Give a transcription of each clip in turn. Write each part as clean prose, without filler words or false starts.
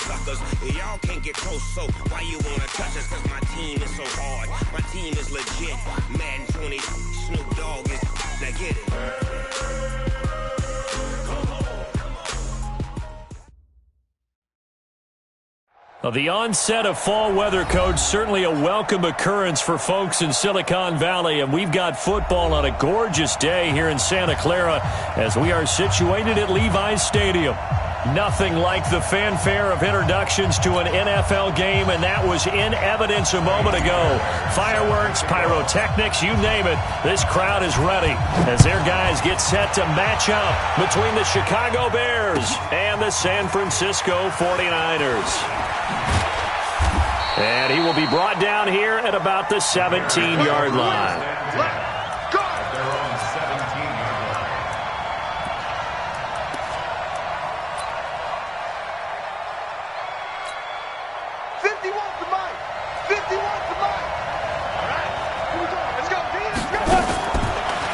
suckers. Y'all can't get close, so why you wanna touch us? Cause my team is so hard. My team is legit. Madden 20, Snoop Dogg is. Now get it. Well, the onset of fall weather, Coach, certainly a welcome occurrence for folks in Silicon Valley, and we've got football on a gorgeous day here in Santa Clara as we are situated at Levi's Stadium. Nothing like the fanfare of introductions to an NFL game, and that was in evidence a moment ago. Fireworks, pyrotechnics, you name it. This crowd is ready as their guys get set to match up between the Chicago Bears and the San Francisco 49ers. And he will be brought down here at about the 17-yard line. Let's go! They're on the 17-yard line.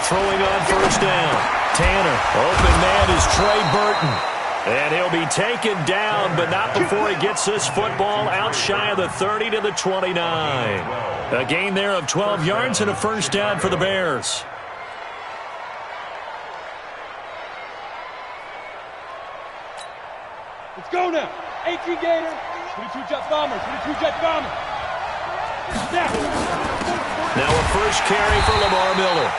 Throwing on first down. Tanner. Open man is Trey Burton. And he'll be taken down, but not before he gets this football out shy of the 30 to the 29. A gain there of 12 yards and a first down for the Bears. Let's go now. 18 Gator, 22 Jet Bomber, 22 Jet Bomber. Snap. Now a first carry for Lamar Miller.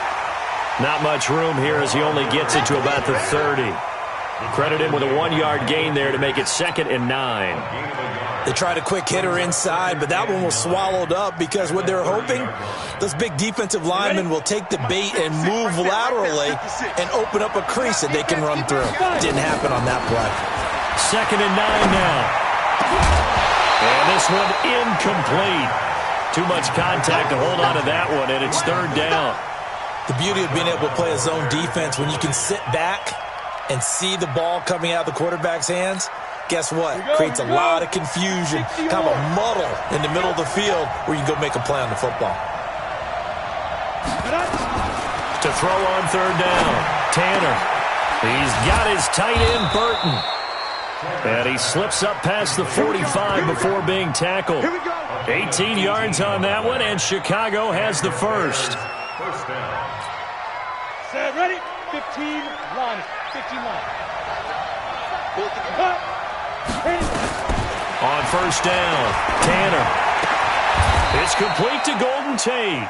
Not much room here as he only gets it to about the 30. Credit him with a 1-yard gain there to make it 2nd and 9. They tried a quick hitter inside, but that one was swallowed up because what they're hoping, those big defensive linemen will take the bait and move laterally and open up a crease that they can run through. Didn't happen on that play. 2nd and 9 now. And this one incomplete. Too much contact to hold on to that one, and it's 3rd down. The beauty of being able to play a zone defense when you can sit back and see the ball coming out of the quarterback's hands, guess what? Creates a lot of confusion, kind of a muddle in the middle of the field where you can go make a play on the football. To throw on 3rd down, Tanner. He's got his tight end, Burton. And he slips up past the 45 before being tackled. 18 yards on that one, and Chicago has the first. First down. Set, ready? 15 line. 15 line. On first down, Tanner. It's complete to Golden Tate.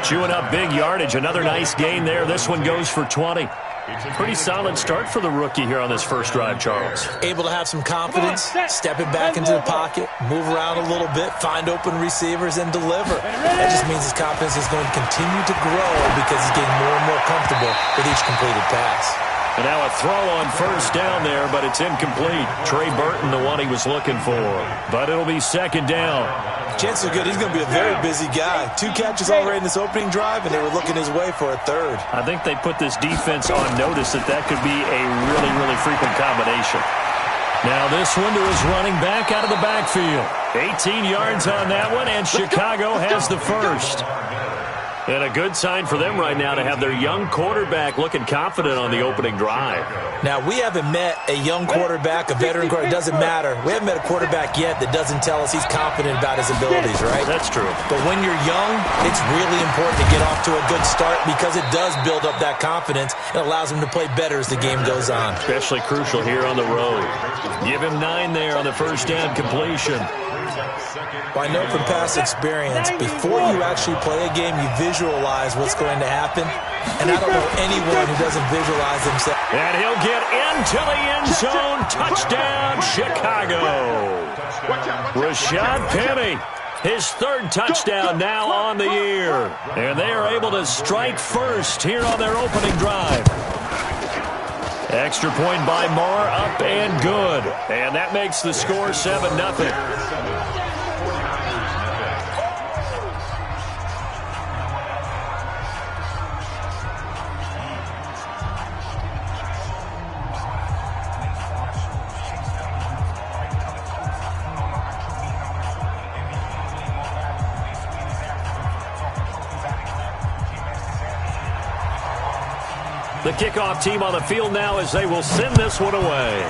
Chewing up big yardage. Another nice gain there. This one goes for 20. Pretty solid start for the rookie here on this first drive, Charles. Able to have some confidence, stepping back into the pocket, move around a little bit, find open receivers, and deliver. That just means his confidence is going to continue to grow because he's getting more and more comfortable with each completed pass. And now a throw on first down there, but it's incomplete. Trey Burton, the one he was looking for. But it'll be 2nd down. Chances are good he's going to be a very busy guy. 2 catches already in this opening drive, and they were looking his way for a 3rd. I think they put this defense on notice that could be a really, really frequent combination. Now this one to his running back out of the backfield. 18 yards on that one, and Chicago has the first. And a good sign for them right now to have their young quarterback looking confident on the opening drive. Now, we haven't met a young quarterback, a veteran quarterback. It doesn't matter. We haven't met a quarterback yet that doesn't tell us he's confident about his abilities, right? That's true. But when you're young, it's really important to get off to a good start because it does build up that confidence and allows him to play better as the game goes on. Especially crucial here on the road. Give him 9 there on the first down completion. Well, I know from past experience, before you actually play a game, you visualize what's going to happen. And I don't know anyone who doesn't visualize themselves. And he'll get into the end zone. Touchdown, Chicago. Rashad Penny, his 3rd touchdown now on the year. And they are able to strike first here on their opening drive. Extra point by Moore, up and good. And that makes the score 7-0. The kickoff team on the field now as they will send this one away.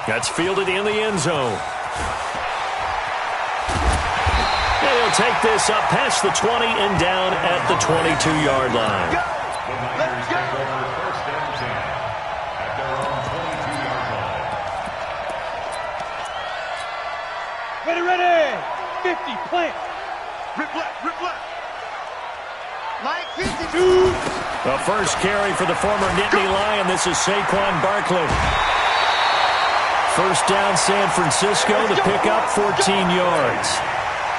That's fielded in the end zone. And he'll take this up past the 20 and down at the 22-yard line. Let's go. First and 10 at their own 22-yard line. Ready. 50, plant. Rip left. Like 52. The first carry for the former Nittany Lion. This is Saquon Barkley. First down, San Francisco. The pickup, 14 yards.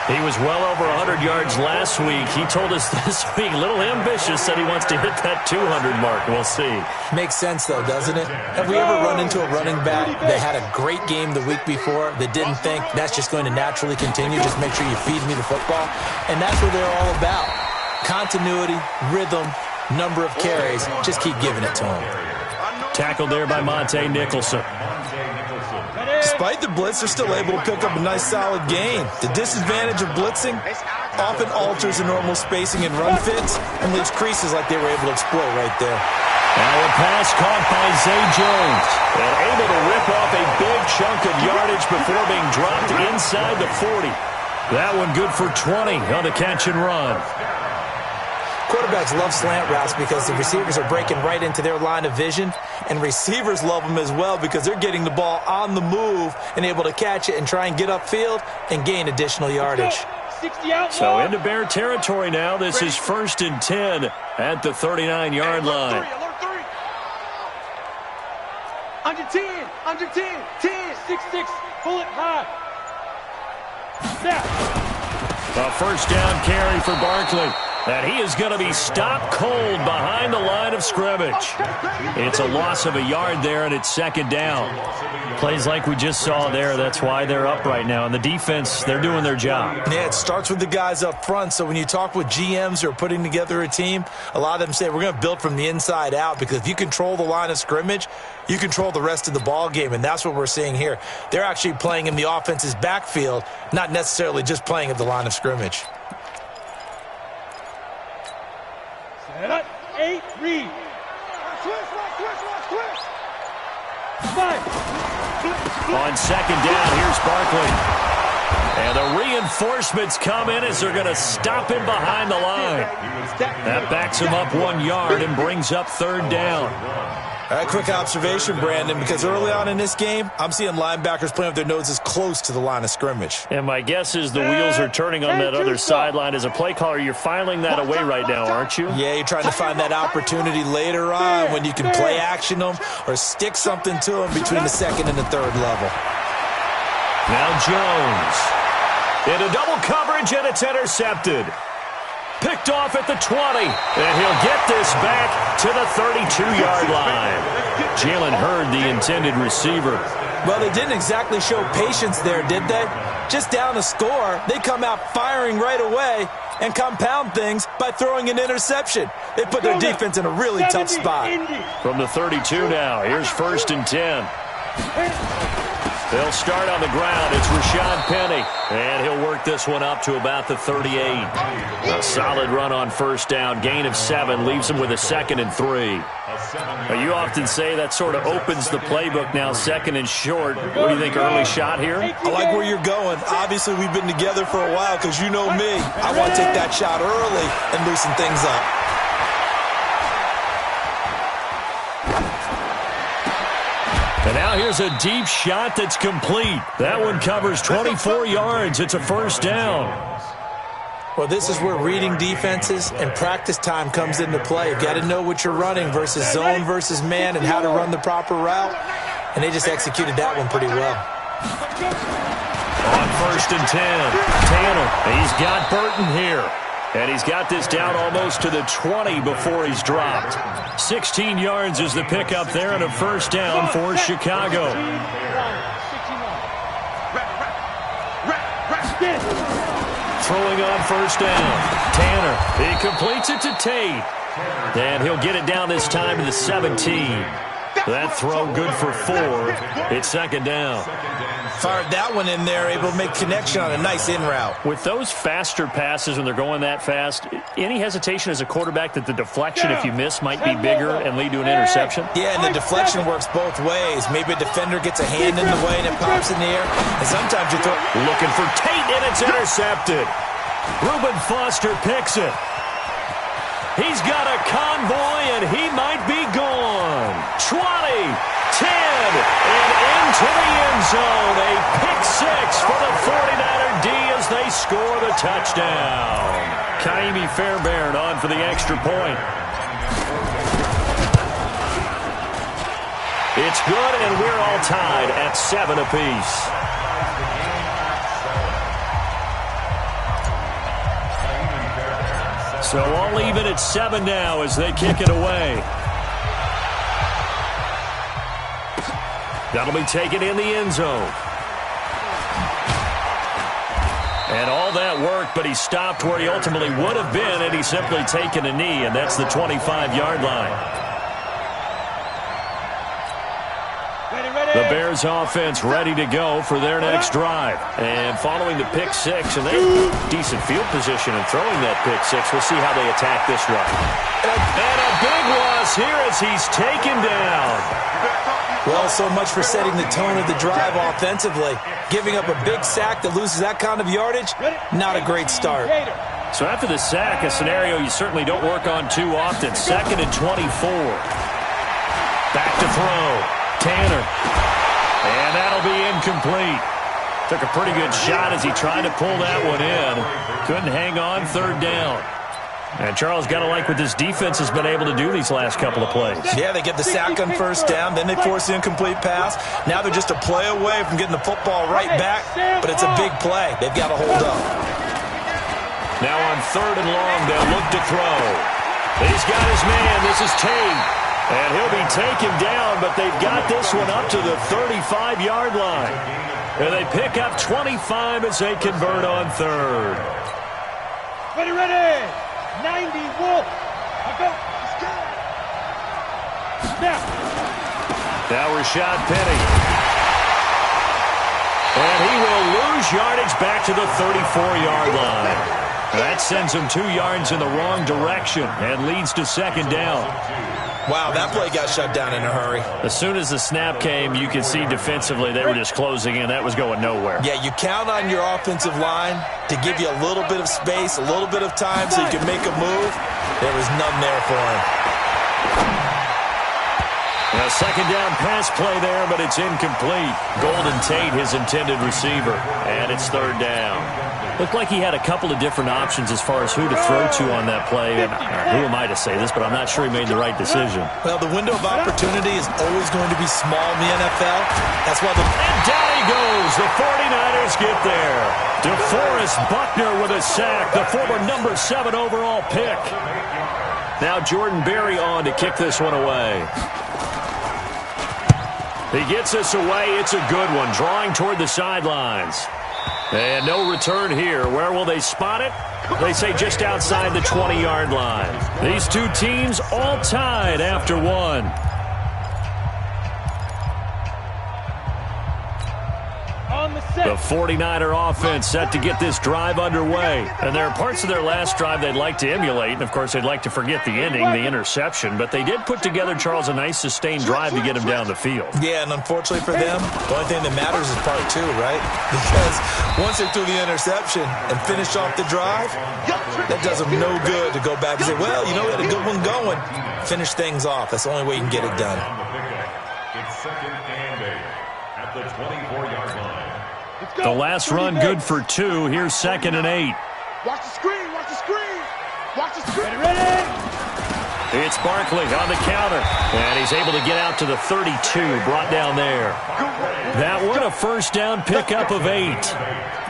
He was well over 100 yards last week. He told us this week, a little ambitious, said he wants to hit that 200 mark. We'll see. Makes sense, though, doesn't it? Have we ever run into a running back that had a great game the week before that didn't think that's just going to naturally continue? Just make sure you feed me the football. And that's what they're all about. Continuity, rhythm, number of carries. Just keep giving it to him. Tackled there by Monte Nicholson. Despite the blitz, they're still able to pick up a nice, solid gain. The disadvantage of blitzing often alters the normal spacing and run fits and leaves creases like they were able to exploit right there. Now a pass caught by Zay Jones. And able to rip off a big chunk of yardage before being dropped inside the 40. That one good for 20 on the catch and run. Quarterbacks love slant routes because the receivers are breaking right into their line of vision, and receivers love them as well because they're getting the ball on the move and able to catch it and try and get upfield and gain additional yardage. So into Bear territory now. This is 1st and 10 at the 39-yard line. Under 10, 10, 6, pull it high. Snap. A first down carry for Barkley. And he is going to be stopped cold behind the line of scrimmage. It's a loss of a yard there, and it's 2nd down. Plays like we just saw there. That's why they're up right now. And the defense, they're doing their job. Yeah, it starts with the guys up front. So when you talk with GMs who are putting together a team, a lot of them say we're going to build from the inside out, because if you control the line of scrimmage, you control the rest of the ball game, and that's what we're seeing here. They're actually playing in the offense's backfield, not necessarily just playing at the line of scrimmage. 8, read. Switch. 5. On 2nd down, here's Barkley. And the reinforcements come in as they're going to stop him behind the line. That backs him up 1 yard and brings up 3rd down. All right, quick observation, Brandon, because early on in this game, I'm seeing linebackers playing with their noses close to the line of scrimmage. And my guess is the wheels are turning on that other sideline. As a play caller, you're filing that away right now, aren't you? Yeah, you're trying to find that opportunity later on when you can play action them or stick something to them between the 2nd and the 3rd level. Now Jones. Into double coverage, and it's intercepted. Picked off at the 20, and he'll get this back to the 32-yard line. Jalen Hurd, the intended receiver. Well, they didn't exactly show patience there, did they? Just down a score, they come out firing right away and compound things by throwing an interception. They put their defense in a really tough spot. From the 32 now, here's 1st and 10. They'll start on the ground. It's Rashad Penny. And he'll work this one up to about the 38. A solid run on 1st down. Gain of 7. Leaves him with a 2nd and 3. Now, you often say that sort of opens the playbook now, 2nd and short. What do you think, early shot here? I like where you're going. Obviously, we've been together for a while because you know me. I want to take that shot early and loosen things up. And now here's a deep shot that's complete. That one covers 24 yards. It's a 1st down. Well, this is where reading defenses and practice time comes into play. You've got to know what you're running versus zone versus man and how to run the proper route. And they just executed that one pretty well. On 1st and 10, Tanner. He's got Burton here. And he's got this down almost to the 20 before he's dropped. 16 yards is the pickup there, and a 1st down for Chicago. Throwing on 1st down. Tanner, he completes it to Tate. And he'll get it down this time to the 17. That throw good for 4. It's second down. Fired that one in there, able to make connection on a nice in route. With those faster passes when they're going that fast, any hesitation as a quarterback that the deflection, if you miss, might be bigger and lead to an interception? Yeah, and the deflection works both ways. Maybe a defender gets a hand in the way and it pops in the air. And sometimes you throw... Looking for Tate, and it's intercepted. Reuben Foster picks it. He's got a convoy, and he might be gone. 20, 10, and into the end zone. A pick-6 for the 49er D as they score the touchdown. Kaimi Fairbairn on for the extra point. It's good, and we're all tied at 7 apiece. So all even at 7 now as they kick it away. That'll be taken in the end zone. And all that worked, but he stopped where he ultimately would have been, and he's simply taken a knee, and that's the 25-yard line. The Bears offense ready to go for their next drive. And following the pick-6, and they have decent field position in throwing that pick-6. We'll see how they attack this drive. And a big loss here as he's taken down. Well, so much for setting the tone of the drive offensively. Giving up a big sack that loses that kind of yardage, not a great start. So after the sack, a scenario you certainly don't work on too often. 2nd and 24. Back to throw. Tanner. And that'll be incomplete. Took a pretty good shot as he tried to pull that one in. Couldn't hang on, 3rd down. And Charles, got to like what this defense has been able to do these last couple of plays. Yeah, they get the sack on 1st down, then they force the incomplete pass. Now they're just a play away from getting the football right back, but it's a big play. They've got to hold up. Now on 3rd and long, they'll look to throw. He's got his man. This is Tate. And he'll be taken down, but they've got this one up to the 35-yard line. And they pick up 25 as they convert on 3rd. Ready. 90, Wolf. Let's go. Now Rashad Penny. And he will lose yardage back to the 34-yard line. That sends him 2 yards in the wrong direction and leads to 2nd down. Wow, that play got shut down in a hurry. As soon as the snap came, you could see defensively they were just closing in. That was going nowhere. Yeah, you count on your offensive line to give you a little bit of space, a little bit of time so you can make a move. There was none there for him. A 2nd down pass play there, but it's incomplete. Golden Tate, his intended receiver, and it's 3rd down. Looked like he had a couple of different options as far as who to throw to on that play. And who am I to say this, but I'm not sure he made the right decision. Well, the window of opportunity is always going to be small in the NFL. That's why And down he goes. The 49ers get there. DeForest Buckner with a sack, the former number 7 overall pick. Now Jordan Berry on to kick this one away. He gets us away. It's a good one, drawing toward the sidelines. And no return here. Where will they spot it? They say just outside the 20-yard line. These two teams all tied after 1. The 49er offense set to get this drive underway. And there are parts of their last drive they'd like to emulate. And, of course, they'd like to forget the ending, the interception. But they did put together, Charles, a nice sustained drive to get him down the field. Yeah, and unfortunately for them, the only thing that matters is part 2, right? Because once they threw the interception and finished off the drive, that does them no good to go back and say, well, you know, we had a good one going. Finish things off. That's the only way you can get it done. It's 2nd and 8 at the 24-yard line. The last run good for 2. Here's 2nd and 8. Watch the screen. Watch the screen. Watch the screen. Ready. It's Barkley on the counter. And he's able to get out to the 32, brought down there. That one, a 1st down pickup of 8.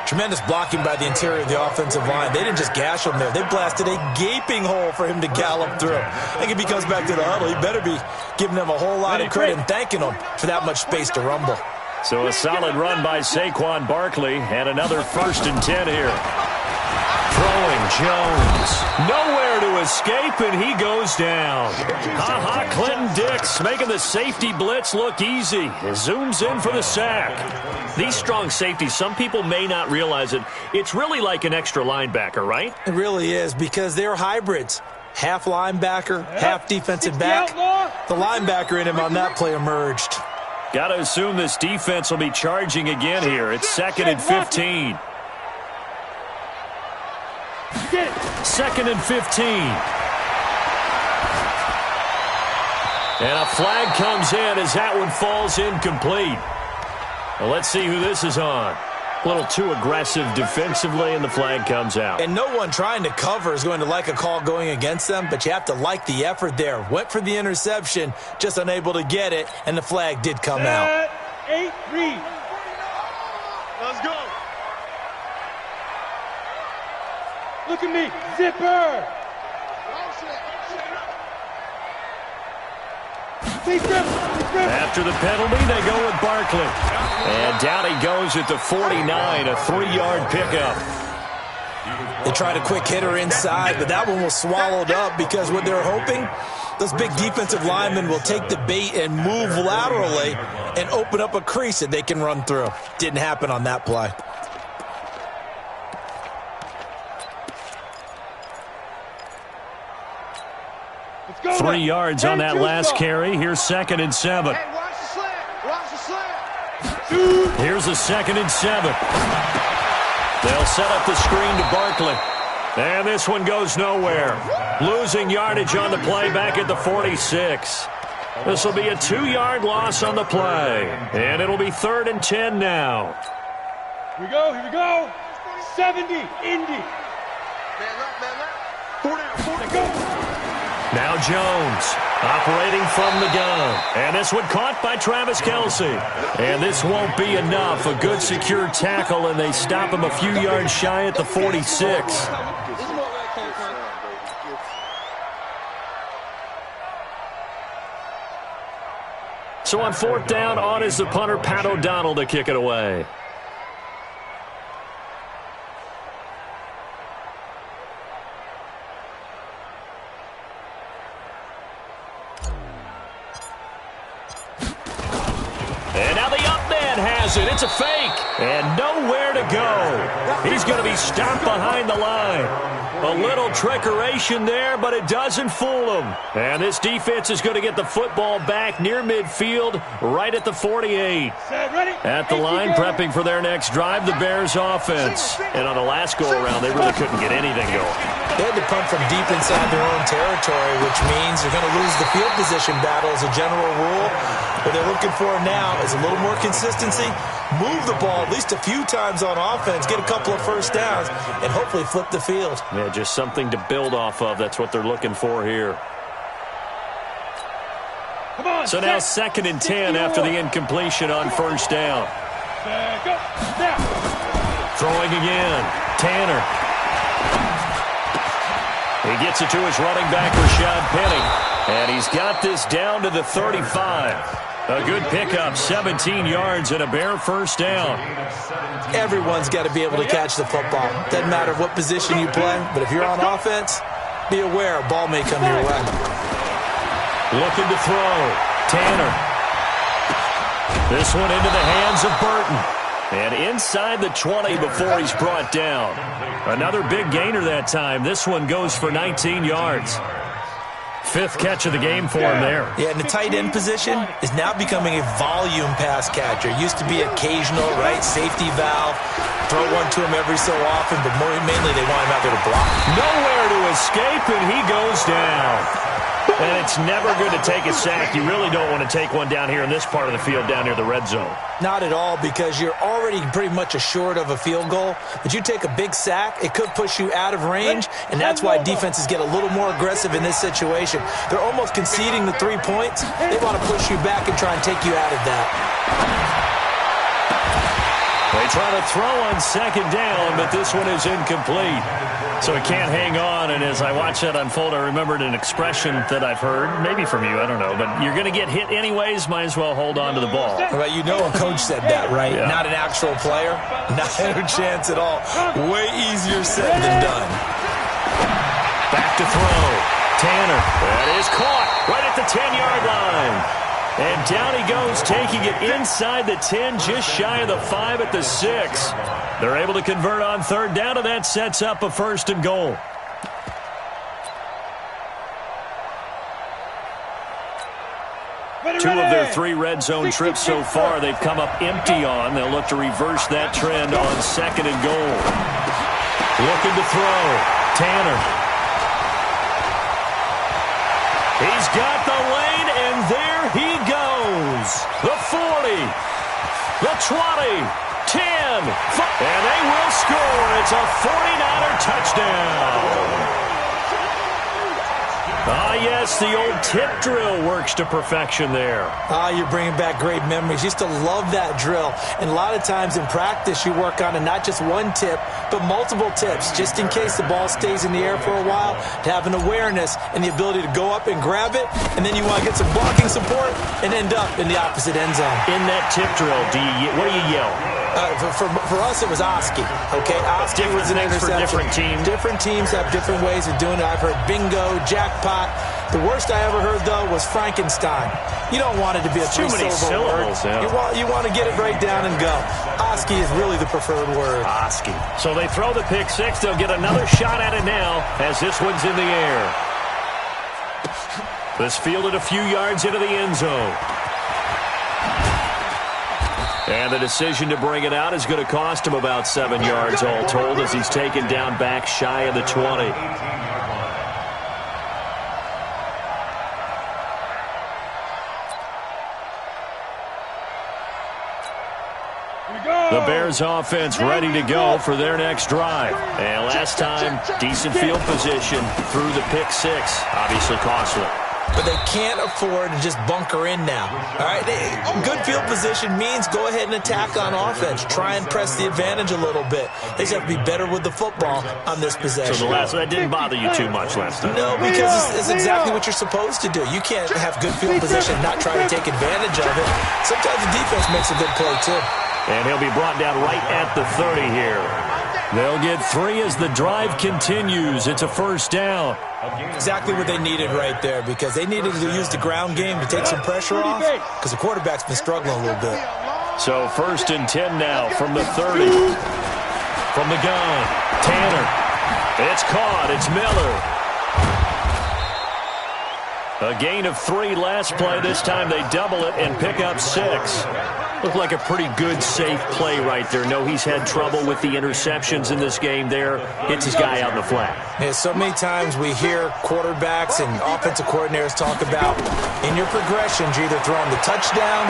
Tremendous blocking by the interior of the offensive line. They didn't just gash him there. They blasted a gaping hole for him to gallop through. I think if he comes back to the huddle, he better be giving them a whole lot of credit and thanking them for that much space to rumble. So a solid run by Saquon Barkley, and another 1st and 10 here. Throwing Jones. Nowhere Nowhere to escape, and he goes down. Ha-ha, Clinton Dix making the safety blitz look easy. It zooms in for the sack. These strong safeties, some people may not realize it. It's really like an extra linebacker, right? It really is, because they're hybrids. Half linebacker, half defensive back. The linebacker in him on that play emerged. Got to assume this defense will be charging again here. It's 2nd and 15. 2nd and 15. And a flag comes in as that one falls incomplete. Well, let's see who this is on. A little too aggressive defensively, and the flag comes out. And no one trying to cover is going to like a call going against them, but you have to like the effort there. Went for the interception, just unable to get it, and the flag did come out. 8-3. Let's go. Look at me. Zipper. After the penalty, they go with Barkley. And down he goes at the 49, a 3-yard pickup. They tried a quick hitter inside, but that one was swallowed up because what they're hoping, those big defensive linemen will take the bait and move laterally and open up a crease that they can run through. Didn't happen on that play. Go 3 yards on that last carry. Here's 2nd and 7. Hey, watch the slant. Watch the slant. Here's a 2nd and 7. They'll set up the screen to Barkley. And this one goes nowhere. Losing yardage on the play back at the 46. This will be a 2-yard loss on the play. And it'll be 3rd and 10 now. Here we go. 70, Indy. Man left. 40, go. Now Jones operating from the gun. And this one caught by Travis Kelce. And this won't be enough. A good secure tackle, and they stop him a few yards shy at the 46. So on 4th down, on is the punter, Pat O'Donnell, to kick it away. And now the up man has it. It's a fake. And nowhere to go. He's going to be stopped behind the line. A little trickeration there, but it doesn't fool him. And this defense is going to get the football back near midfield, right at the 48. At the line, prepping for their next drive, the Bears offense. And on the last go-around, they really couldn't get anything going. They had to punt from deep inside their own territory, which means they're going to lose the field position battle as a general rule. What they're looking for now is a little more consistency, move the ball at least a few times on offense, get a couple of first downs, and hopefully flip the field. Yeah, just something to build off of. That's what they're looking for here. So now 2nd and 10 after the incompletion on 1st down. Throwing again. Tanner. He gets it to his running back, Rashad Penny. And he's got this down to the 35. A good pickup, 17 yards and a Bear 1st down. Everyone's got to be able to catch the football. Doesn't matter what position you play, but if you're on offense, be aware a ball may come your way. Looking to throw. Tanner. This one into the hands of Burton. And inside the 20 before he's brought down. Another big gainer that time. This one goes for 19 yards. 5th catch of the game for him there. Yeah, and the tight end position is now becoming a volume pass catcher. Used to be occasional, right? Safety valve. Throw one to him every so often, but mainly they want him out there to block. Nowhere to escape, and he goes down. And it's never good to take a sack. You really don't want to take one down here in this part of the field down near the red zone. Not at all, because you're already pretty much assured of a field goal. But you take a big sack, it could push you out of range, and that's why defenses get a little more aggressive in this situation. They're almost conceding the 3 points. They want to push you back and try and take you out of that. They try to throw on 2nd down, but this one is incomplete. So it can't hang on, and as I watch that unfold, I remembered an expression that I've heard, maybe from you, I don't know, but you're going to get hit anyways, might as well hold on to the ball. Well, you know a coach said that, right? Yeah. Not an actual player. Not a chance at all. Way easier said than done. Back Back to throw. Tanner. That is caught right at the 10-yard line. And down he goes, taking it inside the 10, just shy of the 5 at the 6. They're able to convert on third down, and that sets up a 1st and goal. Two of their 3 red zone trips so far they've come up empty on. They'll look to reverse that trend on 2nd and goal. Looking to throw. Tanner. He's got the lane, and there he goes. The 40, the 20, 10, and they will score. It's a 49er touchdown. Ah, yes, the old tip drill works to perfection there. Ah, you're bringing back great memories. Used to love that drill. And a lot of times in practice, you work on it, not just one tip, but multiple tips, just in case the ball stays in the air for a while, to have an awareness and the ability to go up and grab it, and then you want to get some blocking support and end up in the opposite end zone. In that tip drill, what do you yell? For us, it was Oski. Okay, Oski was an interception. For different teams. Different teams have different ways of doing it. I've heard bingo, jackpot. The worst I ever heard, though, was Frankenstein. You don't want it to be a three-syllable word. Yeah. You want to get it right down and go. Oski is really the preferred word. Oski. So they throw the pick 6. They'll get another shot at it now as this one's in the air. This fielded a few yards into the end zone. And the decision to bring it out is going to cost him about 7 yards all told as he's taken down back shy of the 20. The Bears offense ready to go for their next drive. And last time, decent field position through the pick 6. Obviously costly. But they can't afford to just bunker in now. All right, good field position means go ahead and attack on offense. Try and press the advantage a little bit. They just have to be better with the football on this possession. So that didn't bother you too much last time? No, because it's exactly what you're supposed to do. You can't have good field position and not try to take advantage of it. Sometimes the defense makes a good play, too. And he'll be brought down right at the 30 here. They'll get 3 as the drive continues. It's a 1st down. Exactly what they needed right there, because they needed to use the ground game to take some pressure off, because the quarterback's been struggling a little bit. So 1st and 10 now from the 30. From the gun, Tanner. It's caught. It's Miller. A gain of 3 last play. This time they double it and pick up 6. Looked like a pretty good, safe play right there. No, he's had trouble with the interceptions in this game there. Hits his guy out in the flat. Yeah, so many times we hear quarterbacks and offensive coordinators talk about in your progressions, you're either throwing the touchdown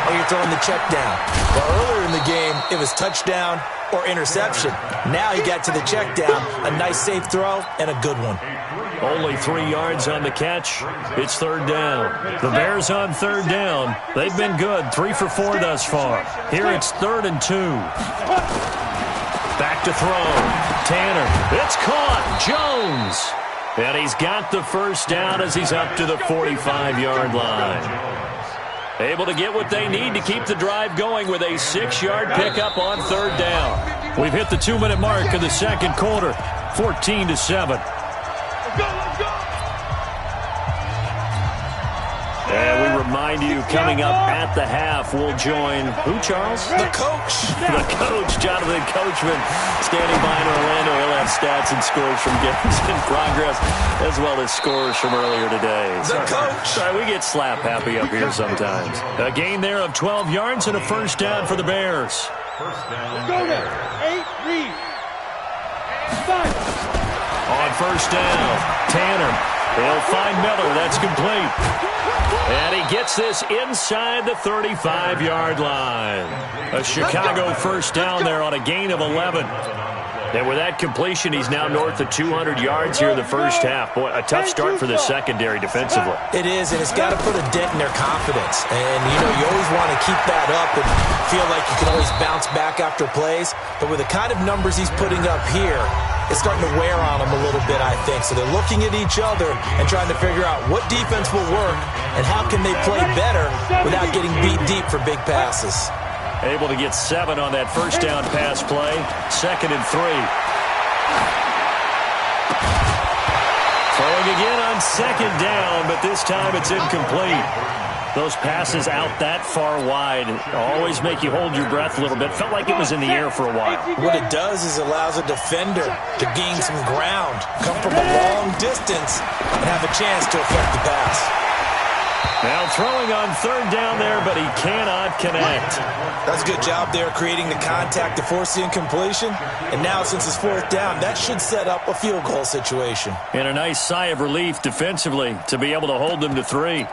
or you're throwing the check down. Well, earlier in the game, it was touchdown or interception. Now he got to the check down, a nice safe throw, and a good one. Only 3 yards on the catch. It's 3rd down. The Bears on 3rd down. They've been good. 3 for 4 thus far. Here it's 3rd and 2. Back to throw. Tanner. It's caught. Jones. And he's got the 1st down as he's up to the 45-yard line. Able to get what they need to keep the drive going with a 6-yard pickup on 3rd down. We've hit the 2-minute mark of the 2nd quarter. 14-7. And we remind you, coming up at the half, we'll join who, Charles? The coach. The coach, Jonathan Coachman, standing by in Orlando. He'll have stats and scores from games in progress, as well as scores from earlier today. The coach. Sorry, we get slap happy up here sometimes. A gain there of 12 yards and a 1st down for the Bears. Go there. 8, read. 5. On 1st down, Tanner. They'll find Miller. That's complete. And he gets this inside the 35-yard line. A Chicago 1st down there on a gain of 11. And with that completion, he's now north of 200 yards here in the 1st half. Boy, a tough start for the secondary defensively. It is, and it's got to put a dent in their confidence. And, you always want to keep that up and feel like you can always bounce back after plays. But with the kind of numbers he's putting up here, it's starting to wear on them a little bit, I think. So they're looking at each other and trying to figure out what defense will work and how can they play better without getting beat deep for big passes. Able to get 7 on that 1st down pass play. 2nd and 3. Throwing again on second down, but this time it's incomplete. Those passes out that far wide always make you hold your breath a little bit. Felt like it was in the air for a while. What it does is it allows a defender to gain some ground, come from a long distance, and have a chance to affect the pass. Now throwing on third down there, but he cannot connect. That's a good job there creating the contact to force the incompletion. And now since it's fourth down, that should set up a field goal situation. And a nice sigh of relief defensively to be able to hold them to 3.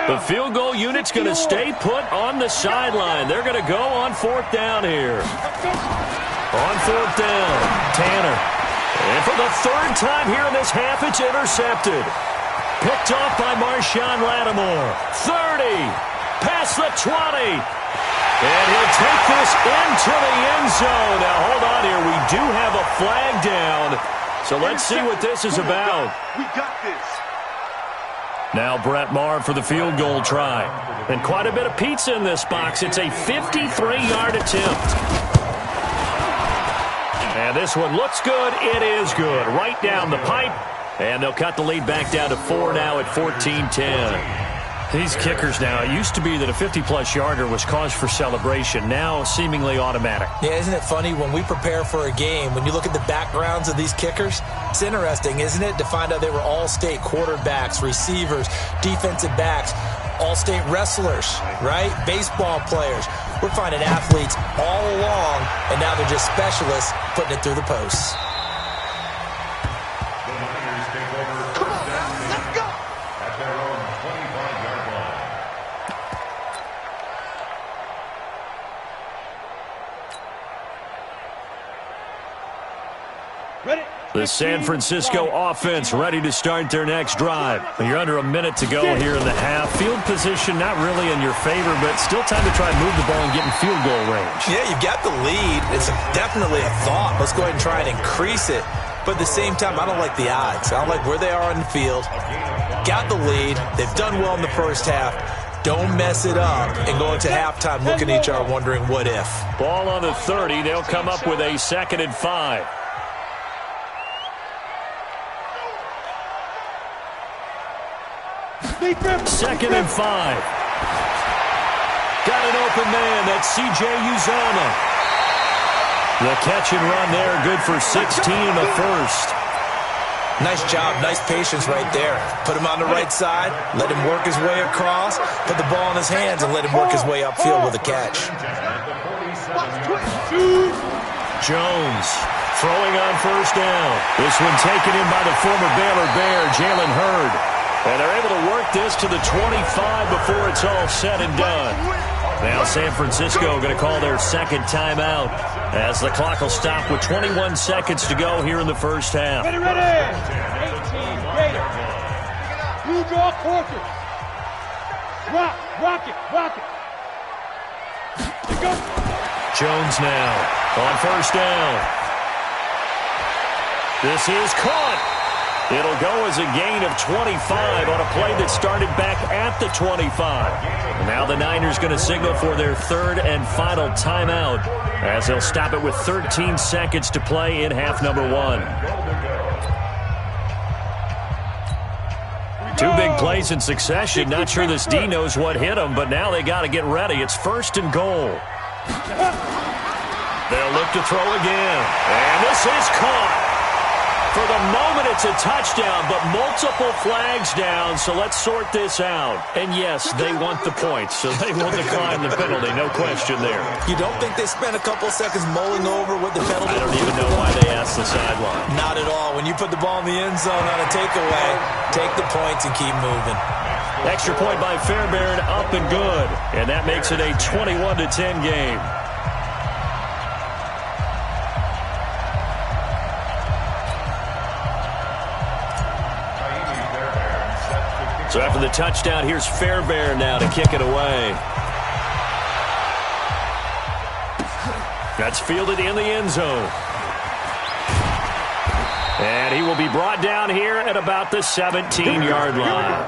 The field goal unit's going to stay put on the sideline. They're going to go on fourth down here. On fourth down, Tanner. And for the third time here in this half, it's intercepted. Picked off by Marshawn Lattimore. 30. Past the 20. And he'll take this into the end zone. Now, hold on here. We do have a flag down. So let's see what this is about. We got this. Now Brett Maher for the field goal try. And quite a bit of pizza in this box. It's a 53-yard attempt. And this one looks good. It is good. Right down the pipe. And they'll cut the lead back down to 4 now at 14-10. These kickers now, it used to be that a 50-plus yarder was cause for celebration. Now seemingly automatic. Yeah, isn't it funny when we prepare for a game, when you look at the backgrounds of these kickers, it's interesting, isn't it, to find out they were all-state quarterbacks, receivers, defensive backs, all-state wrestlers, right? Baseball players. We're finding athletes all along, and now they're just specialists putting it through the posts. The San Francisco offense ready to start their next drive. You're under a minute to go here in the half. Field position not really in your favor, but still time to try and move the ball and get in field goal range. Yeah, you've got the lead. It's definitely a thought. Let's go ahead and try and increase it. But at the same time, I don't like the odds. I don't like where they are on the field. Got the lead. They've done well in the first half. Don't mess it up and go into halftime looking at each other wondering what if. Ball on the 30. They'll come up with a 2nd and 5. Second and 5. Got an open man. That's C.J. Uzomah. The catch and run there. Good for 16 in the first. Nice job. Nice patience right there. Put him on the right side. Let him work his way across. Put the ball in his hands and let him work his way upfield with a catch. Jones throwing on first down. This one taken in by the former Baylor Bear, Jalen Hurd. And they're able to work this to the 25 before it's all said and done. Now San Francisco going to call their second timeout as the clock will stop with 21 seconds to go here in the first half. Ready, ready. 18, Gator. Blue draw quarter. Rock it. Go. Jones now on first down. This is caught. It'll go as a gain of 25 on a play that started back at the 25. Now the Niners going to signal for their third and final timeout as they'll stop it with 13 seconds to play in half number 1. 2 big plays in succession. Not sure this D knows what hit him, but now they got to get ready. It's 1st and goal. They'll look to throw again. And this is caught. For the moment, it's a touchdown, but multiple flags down, so let's sort this out. And yes, they want the points, so they will decline the penalty, no question there. You don't think they spent a couple seconds mulling over what the penalty? I don't even know why they asked the sideline. Not at all. When you put the ball in the end zone on a takeaway, take the points and keep moving. Extra point by Fairbairn, up and good. And that makes it a 21-10 game. So after the touchdown, here's Fairbairn now to kick it away. That's fielded in the end zone. And he will be brought down here at about the 17-yard line.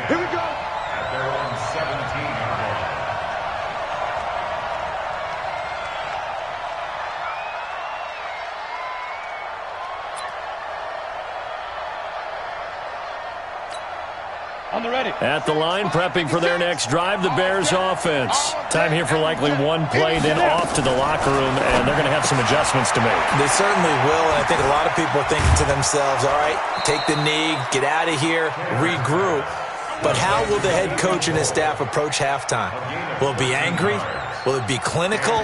Here we go. At their own 17-yard line. they're ready. At the line, prepping for their next drive, the Bears offense. Time here for likely one play, then off to the locker room, and they're going to have some adjustments to make. They certainly will, and I think a lot of people are thinking to themselves, all right, take the knee, get out of here, regroup. But how will the head coach and his staff approach halftime? Will it be angry? Will it be clinical?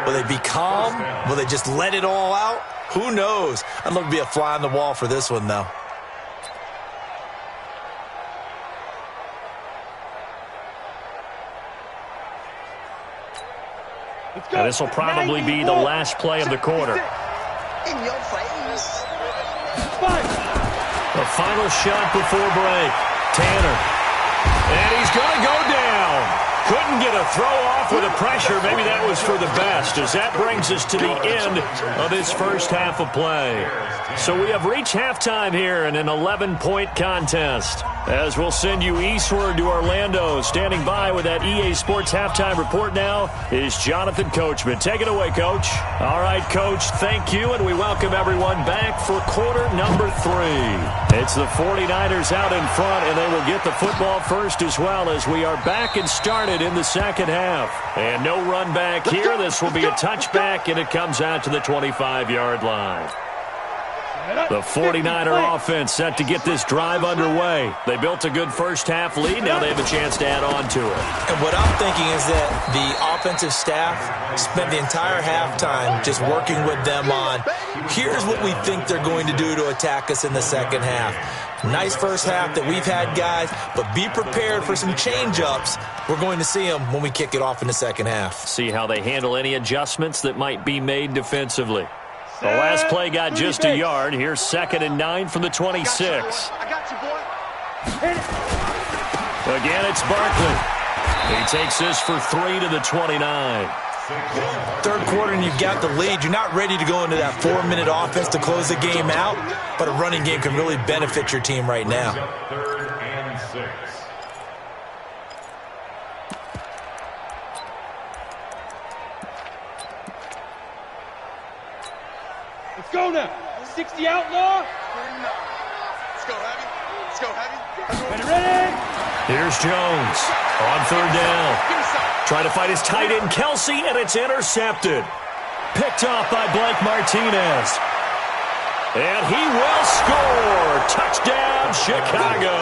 Will they be calm? Will they just let it all out? Who knows? I'd love to be a fly on the wall for this one, though. Now, this will probably be the last play of the quarter. In your face. The final shot before break. Tanner. And he's going to go down. Couldn't get a throw off with the pressure. Maybe that was for the best, as that brings us to the end of this first half of play. So we have reached halftime here in an 11-point contest. As we'll send you eastward to Orlando. Standing by with that EA Sports halftime report now is Jonathan Coachman. Take it away, Coach. All right, Coach, thank you, and we welcome everyone back for quarter number 3. It's the 49ers out in front, and they will get the football first as well, as we are back and started in the second half. And no run back here. This will be a touchback, and it comes out to the 25-yard line. The 49er offense set to get this drive underway. They built a good first-half lead. Now they have a chance to add on to it. And what I'm thinking is that the offensive staff spent the entire halftime just working with them on, here's what we think they're going to do to attack us in the second half. Nice first half that we've had, guys, but be prepared for some change-ups. We're going to see them when we kick it off in the second half. See how they handle any adjustments that might be made defensively. The last play got just a yard. Here's 2nd and 9 from the 26. I got you, boy. Again, it's Barkley. He takes this for 3 to the 29. Third quarter and you've got the lead. You're not ready to go into that 4-minute offense to close the game out, but a running game can really benefit your team right now. 3rd and 6. Let's go now. 60 outlaw. Let's go heavy. Let's go heavy. Ready? Here's Jones on 3rd down. Trying to fight his tight end, Kelsey, and it's intercepted. Picked off by Blake Martinez. And he will score. Touchdown, Chicago.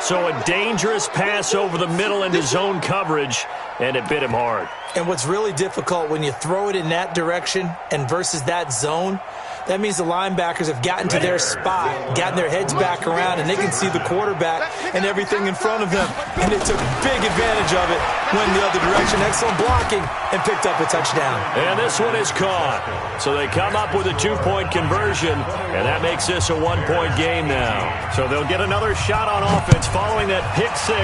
So a dangerous pass over the middle into zone coverage, and it bit him hard. And what's really difficult when you throw it in that direction and versus that zone, that means the linebackers have gotten to their spot, gotten their heads back around, and they can see the quarterback and everything in front of them. And they took big advantage of it, went the other direction, excellent blocking, and picked up a touchdown. And this one is caught. So they come up with a 2-point conversion, and that makes this a 1-point game now. So they'll get another shot on offense following that pick 6,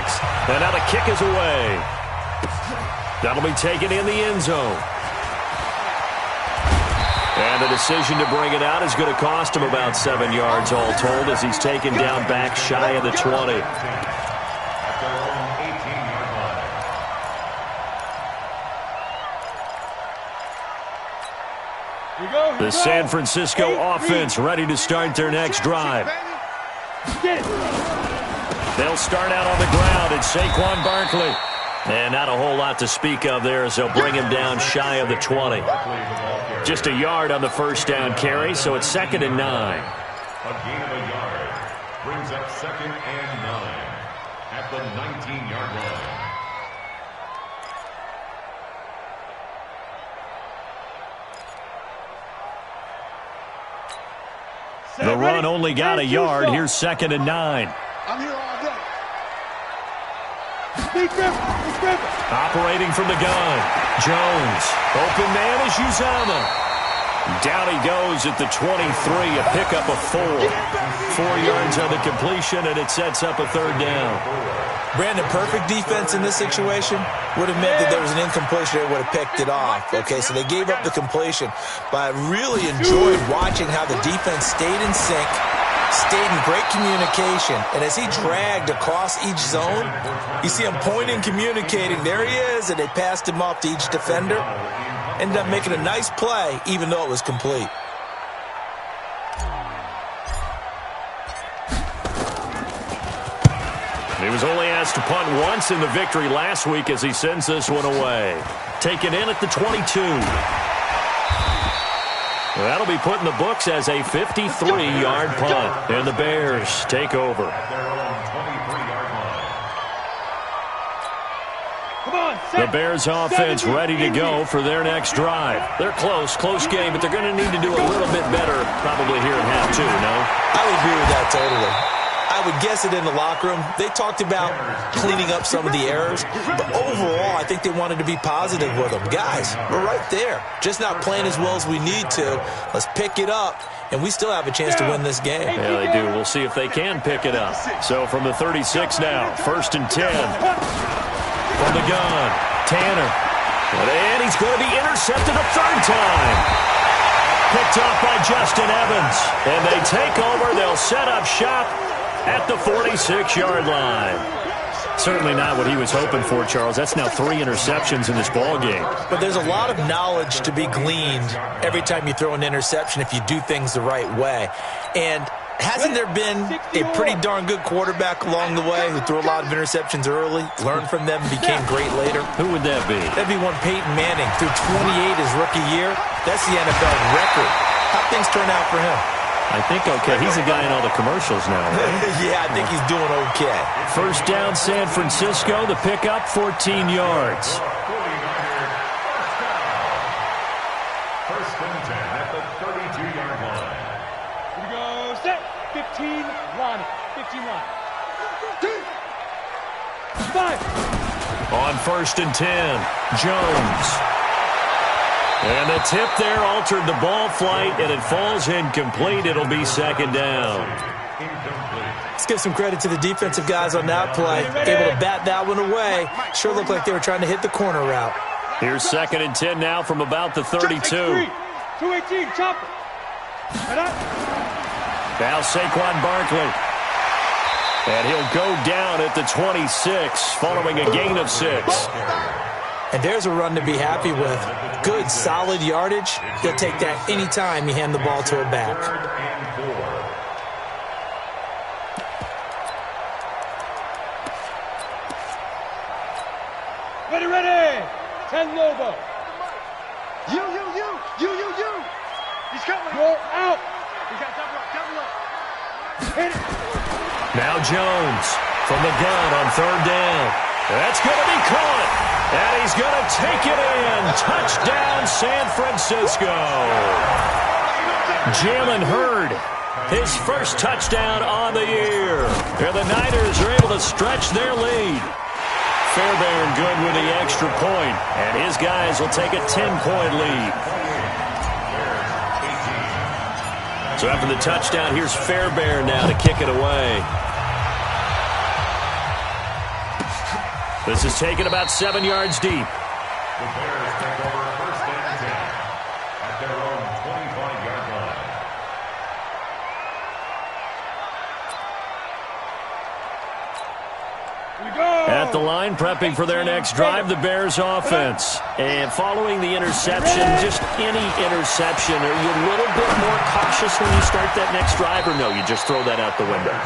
and now the kick is away. That'll be taken in the end zone. And the decision to bring it out is going to cost him about 7 yards all told, as he's taken down back shy of the 20. The San Francisco offense ready to start their next drive. They'll start out on the ground. It's Saquon Barkley. And not a whole lot to speak of there, as they'll bring him down shy of the 20. Just a yard on the first down carry, so it's 2nd and 9. A gain of a yard brings up 2nd and 9 at the 19-yard line. The run only got a yard. Here's 2nd and 9. I'm here all day. Operating from the gun. Jones. Open man is Uzama. Down he goes at the 23. A pickup of 4. 4 yards on the completion, and it sets up a 3rd down. Brandon, perfect defense in this situation would have meant that there was an incompletion. They would have picked it off. Okay, so they gave up the completion. But I really enjoyed watching how the defense stayed in sync, stayed in great communication. And as he dragged across each zone, you see him pointing, communicating. There he is, and they passed him off to each defender. Ended up making a nice play, even though it was complete. He was only asked to punt once in the victory last week as he sends this one away. Taken in at the 22. That'll be put in the books as a 53-yard punt. And the Bears take over. The Bears offense ready to go for their next drive. They're close game, but they're going to need to do a little bit better probably here in half two, no? I would agree with that totally. I would guess it in the locker room. They talked about cleaning up some of the errors, but overall, I think they wanted to be positive with them. Guys, we're right there. Just not playing as well as we need to. Let's pick it up, and we still have a chance to win this game. Yeah, they do. We'll see if they can pick it up. So from the 36 now, 1st and 10. From the gun, Tanner. And he's going to be intercepted a third time. Picked off by Justin Evans. And they take over. They'll set up shop at the 46-yard line. Certainly not what he was hoping for, Charles. That's now 3 interceptions in this ball game. But there's a lot of knowledge to be gleaned every time you throw an interception if you do things the right way. And hasn't there been a pretty darn good quarterback along the way who threw a lot of interceptions early, learned from them, and became great later? Who would that be? That'd be one Peyton Manning. Threw 28 his rookie year. That's the NFL record. How'd things turn out for him? I think okay. He's a guy in all the commercials now, right? Yeah, I think he's doing okay. 1st down, San Francisco. The pickup, 14 yards. 1st and 10 at the 32-yard line. Here we go, set. 15, line. 15 line. 5. On 1st and 10, Jones. And the tip there altered the ball flight, and it falls incomplete. It'll be 2nd down. Let's give some credit to the defensive guys on that play. Able to bat that one away. Sure looked like they were trying to hit the corner route. Here's 2nd and 10 now from about the 32. 218, chopper. Now Saquon Barkley. And he'll go down at the 26 following a gain of 6. And there's a run to be happy with. Good, solid yardage. He'll take that any time you hand the ball to a back. Ready. 10 Lobo. You. He's coming. You're out. He's got double up. Hit it. Now Jones from the gun on 3rd down. That's going to be caught. And he's going to take it in. Touchdown, San Francisco. Jalen Hurd, his first touchdown on the year. And the Niners are able to stretch their lead. Fairbairn good with the extra point. And his guys will take a 10-point lead. So after the touchdown, here's Fairbairn now to kick it away. This is taken about 7 yards deep. The Bears take over 1st and 10 at their own 25-yard line. At the line, prepping for their next drive, the Bears offense. And following the interception, just any interception, are you a little bit more cautious when you start that next drive, or no, you just throw that out the window?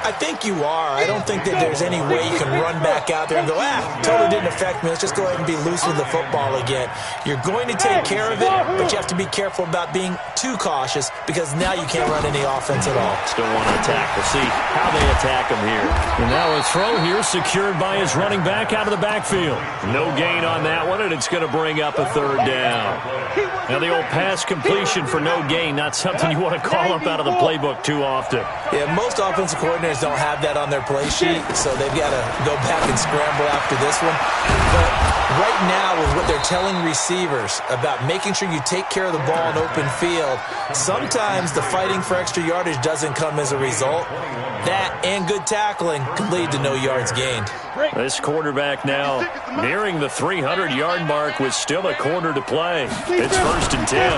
I think you are. I don't think that there's any way you can run back out there and go, totally didn't affect me. Let's just go ahead and be loose with the football again. You're going to take care of it, but you have to be careful about being too cautious because now you can't run any offense at all. Still want to attack. We'll see how they attack him here. And now a throw here secured by his running back out of the backfield. No gain on that one, and it's going to bring up a 3rd down. Now the old pass completion for no gain, not something you want to call up out of the playbook too often. Yeah, most offensive coordinators don't have that on their play sheet, so they've got to go back and scramble after this one. But right now, with what they're telling receivers about making sure you take care of the ball in open field, sometimes the fighting for extra yardage doesn't come as a result. That and good tackling can lead to no yards gained. This quarterback now nearing the 300-yard mark with still a quarter to play. It's 1st and 10.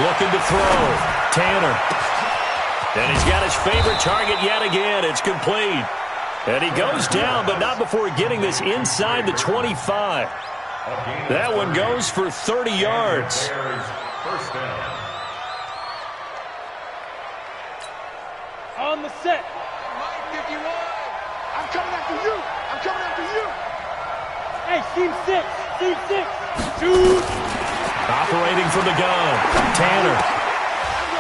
Looking to throw. Tanner. And he's got his favorite target yet again. It's complete. And he goes down, but not before getting this inside the 25. That one goes for 30 yards. 1st down. On the set. Hey, team 6. Team 6. Shoot. Operating from the gun. Tanner.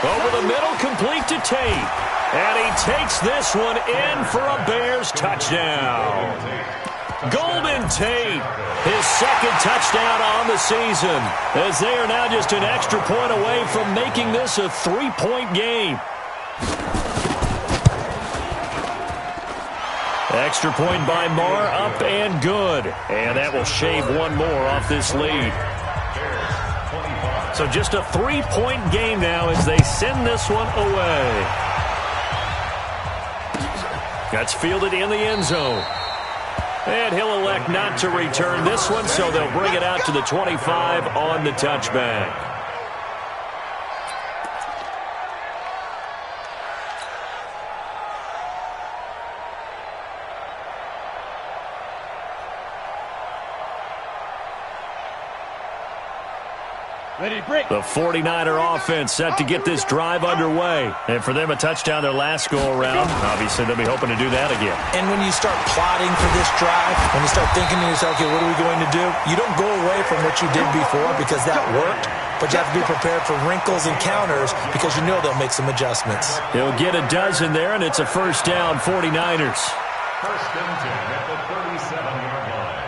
Over the middle, complete to Tate. And he takes this one in for a Bears touchdown. Golden Tate, his second touchdown on the season, as they are now just an extra point away from making this a 3-point game. Extra point by Marr, up and good. And that will shave one more off this lead. So just a 3-point game now as they send this one away. That's fielded in the end zone. And he'll elect not to return this one, so they'll bring it out to the 25 on the touchback. Ready, break. The 49er offense set to get this drive underway. And for them, a touchdown their last go-around. Obviously, they'll be hoping to do that again. And when you start plotting for this drive, when you start thinking to yourself, okay, what are we going to do? You don't go away from what you did before because that worked. But you have to be prepared for wrinkles and counters because you know they'll make some adjustments. He'll get a dozen there, and it's a first down, 49ers. First and 10 at the 37-yard line.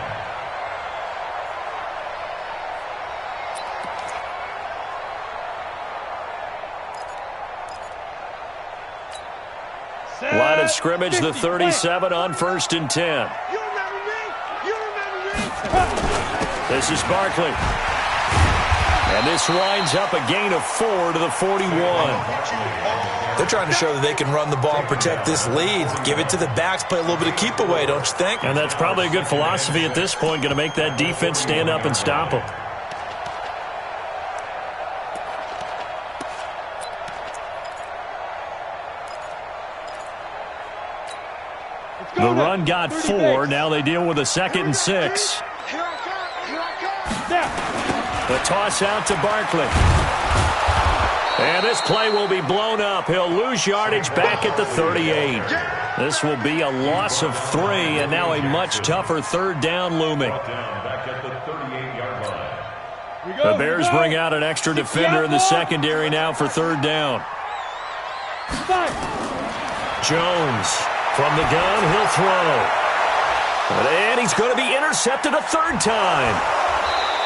Line of scrimmage, the 37 on first and 10. You remember me? You remember me? This is Barkley. And this winds up a gain of 4 to the 41. They're trying to show that they can run the ball and protect this lead. Give it to the backs, play a little bit of keep away, don't you think? And that's probably a good philosophy at this point, going to make that defense stand up and stop them. The run got 4. Now they deal with a 2nd and 6. Here I come. Here I come. The toss out to Barkley. And this play will be blown up. He'll lose yardage back at the 38. This will be a loss of 3, and now a much tougher third down looming. Back at the 38-yard line. The Bears bring out an extra defender in the secondary now for third down. Jones from the gun, he'll throw. And he's going to be intercepted a third time.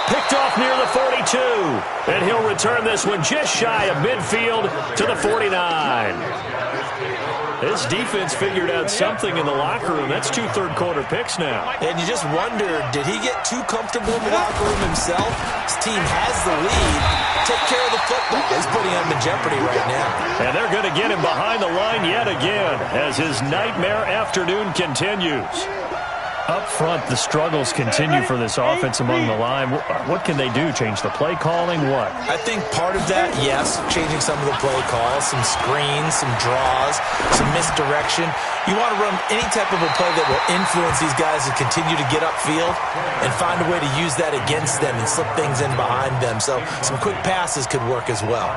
Picked off near the 42. And he'll return this one just shy of midfield to the 49. This defense figured out something in the locker room. That's 2 third-quarter picks now. And you just wonder, did he get too comfortable in the locker room himself? His team has the lead. Take care of the football. He's putting him in jeopardy right now. And they're going to get him behind the line yet again as his nightmare afternoon continues. Up front, the struggles continue for this offense among the line. What can they do? Change the play calling? What? I think part of that, yes, changing some of the play calls, some screens, some draws, some misdirection. You want to run any type of a play that will influence these guys to continue to get upfield and find a way to use that against them and slip things in behind them. So some quick passes could work as well.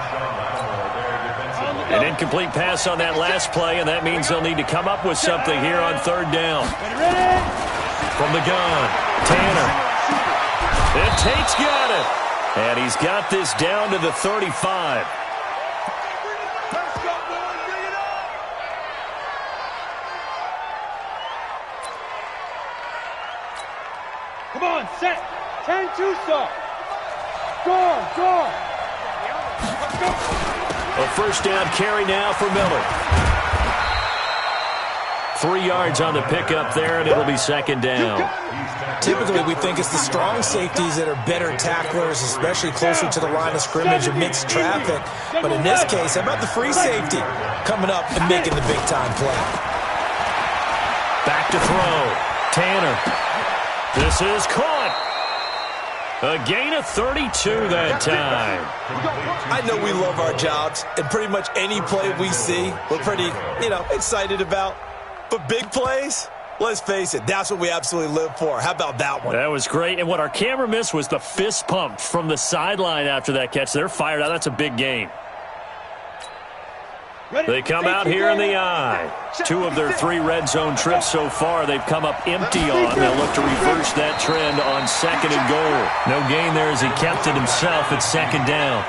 An incomplete pass on that last play, and that means they'll need to come up with something here on third down. From the gun, Tanner. And Tate's got it. And he's got this down to the 35. Come on, set. 10-2 stop. Score. Let's go. A first down carry now for Miller. 3 yards on the pickup there, and it'll be second down. Typically, we think it's the strong safeties that are better tacklers, especially closer to the line of scrimmage amidst traffic. But in this case, how about the free safety coming up and making the big-time play? Back to throw. Tanner. This is caught. A gain of 32 that time. I know we love our jobs, and pretty much any play we see, we're pretty, excited about. But big plays, let's face it, that's what we absolutely live for. How about that one? That was great. And what our camera missed was the fist pump from the sideline after that catch. They're fired out. That's a big game. They come out here in the I. 2 of their 3 red zone trips so far they've come up empty on. They'll look to reverse that trend on 2nd and goal. No gain there as he kept it himself at 2nd down.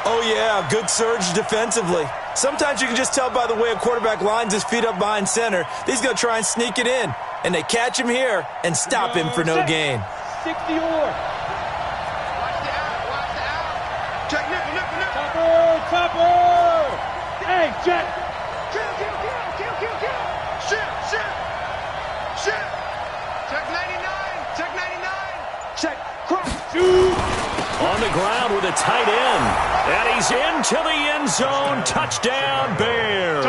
Oh, yeah, good surge defensively. Sometimes you can just tell by the way a quarterback lines his feet up behind center. He's going to try and sneak it in. And they catch him here and stop him for no gain. 60 or. Watch the out. Check nipple. Topper. Hey, Jack. Kill. Shit. Check 99. Check. Cross. Shoot. On the ground with a tight end. And he's into the end zone. Touchdown, Bears.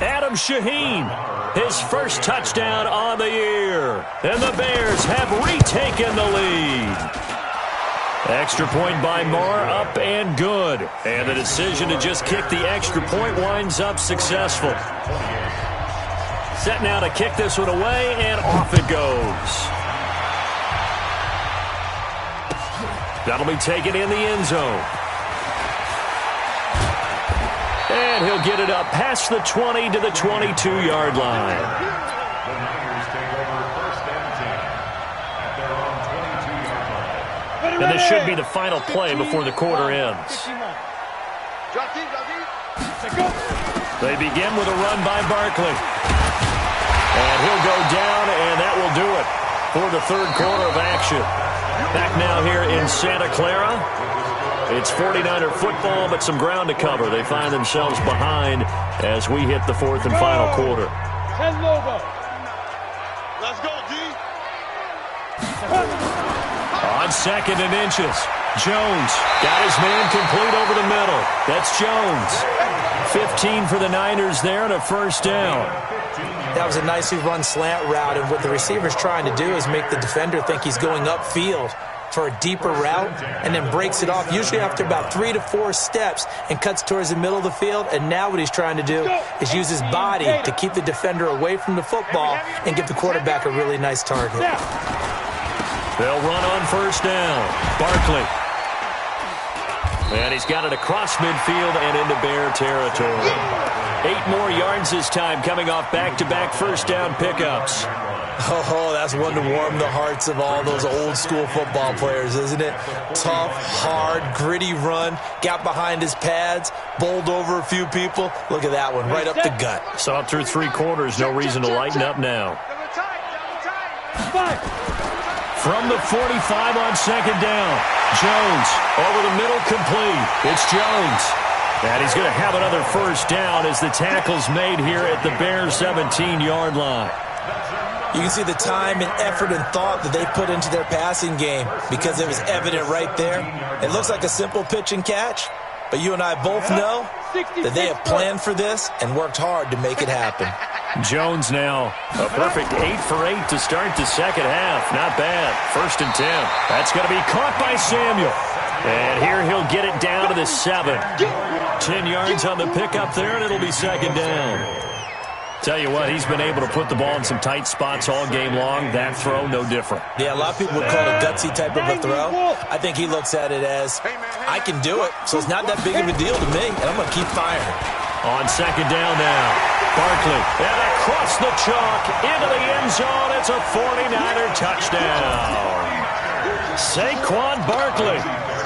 Adam Shaheen, his first touchdown on the year. And the Bears have retaken the lead. Extra point by Moore, up and good. And the decision to just kick the extra point winds up successful. Set now to kick this one away, and off it goes. That'll be taken in the end zone. And he'll get it up past the 20 to the 22-yard line. The Niners take over 1st and 10 at their own 22-yard line. And this should be the final play before the quarter ends. Drop deep. They begin with a run by Barkley. And he'll go down, and that will do it for the 3rd quarter of action. Back now here in Santa Clara. It's 49er football, but some ground to cover. They find themselves behind as we hit the 4th and final quarter. 10 Lobo. Let's go, D. On 2nd and inches. Jones got his man complete over the middle. That's Jones. 15 for the Niners there and a 1st down. That was a nicely run slant route, and what the receiver's trying to do is make the defender think he's going upfield for a deeper route and then breaks it off, usually after about 3 to 4 steps, and cuts towards the middle of the field. And now what he's trying to do is use his body to keep the defender away from the football and give the quarterback a really nice target. They'll run on 1st down. Barkley. And he's got it across midfield and into Bear territory. 8 more yards this time, coming off back-to-back 1st down pickups. Oh, that's one to warm the hearts of all those old-school football players, isn't it? Tough, hard, gritty run, got behind his pads, bowled over a few people. Look at that one, right up the gut. Saw it through 3 quarters, no reason to lighten up now. From the 45 on 2nd down. Jones over the middle, complete. It's Jones. And he's going to have another 1st down as the tackle's made here at the Bears 17-yard line. You can see the time and effort and thought that they put into their passing game because it was evident right there. It looks like a simple pitch and catch, but you and I both know that they have planned for this and worked hard to make it happen. Jones now, a perfect 8 for 8 to start the 2nd half. Not bad. 1st and 10. That's going to be caught by Samuel. And here he'll get it down to the 7. 10 yards on the pickup there, and it'll be 2nd down. Tell you what, he's been able to put the ball in some tight spots all game long. That throw, no different. Yeah, a lot of people would call it a gutsy type of a throw. I think he looks at it as, I can do it, so it's not that big of a deal to me, and I'm going to keep firing. On 2nd down now, Barkley, and across the chalk, into the end zone. It's a 49er touchdown. Saquon Barkley,